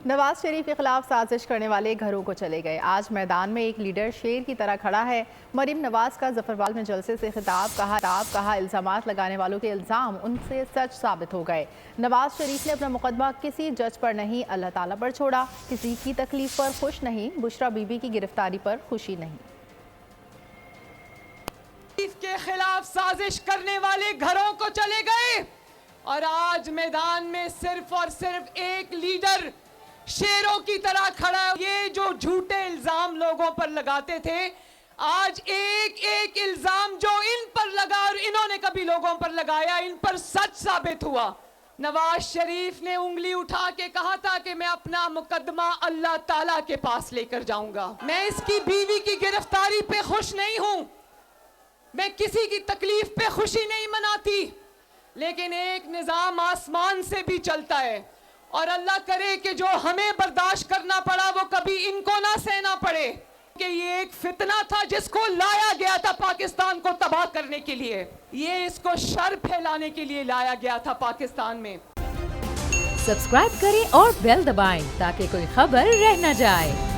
نواز شریف کے خلاف سازش کرنے والے گھروں کو چلے گئے۔ آج میدان میں ایک لیڈر شیر کی طرح کھڑا ہے۔ مریم نواز کا ظفروال میں جلسے سے خطاب کہا الزامات لگانے والوں کے الزام ان سے سچ ثابت ہو گئے۔ نواز شریف نے اپنا مقدمہ کسی جج پر نہیں اللہ تعالیٰ پر چھوڑا۔ کسی کی تکلیف پر خوش نہیں، بشرا بی بی کی گرفتاری پر خوشی نہیں۔ کے خلاف سازش کرنے والے گھروں کو چلے گئے اور آج میدان میں صرف اور صرف ایک لیڈر شیروں کی طرح کھڑا ہے۔ یہ جو جھوٹے الزام لوگوں پر لگاتے تھے، آج ایک ایک الزام جو ان پر لگا اور انہوں نے کبھی لوگوں پر لگایا، ان پر سچ ثابت ہوا۔ نواز شریف نے انگلی اٹھا کے کہا تھا کہ میں اپنا مقدمہ اللہ تعالیٰ کے پاس لے کر جاؤں گا۔ میں اس کی بیوی کی گرفتاری پہ خوش نہیں ہوں، میں کسی کی تکلیف پہ خوشی نہیں مناتی، لیکن ایک نظام آسمان سے بھی چلتا ہے اور اللہ کرے کہ جو ہمیں برداشت کرنا پڑا وہ کبھی ان کو نہ سہنا پڑے، کہ یہ ایک فتنہ تھا جس کو لایا گیا تھا پاکستان کو تباہ کرنے کے لیے، یہ اس کو شر پھیلانے کے لیے لایا گیا تھا پاکستان میں۔ سبسکرائب کریں اور بیل دبائیں تاکہ کوئی خبر رہ نہ جائے۔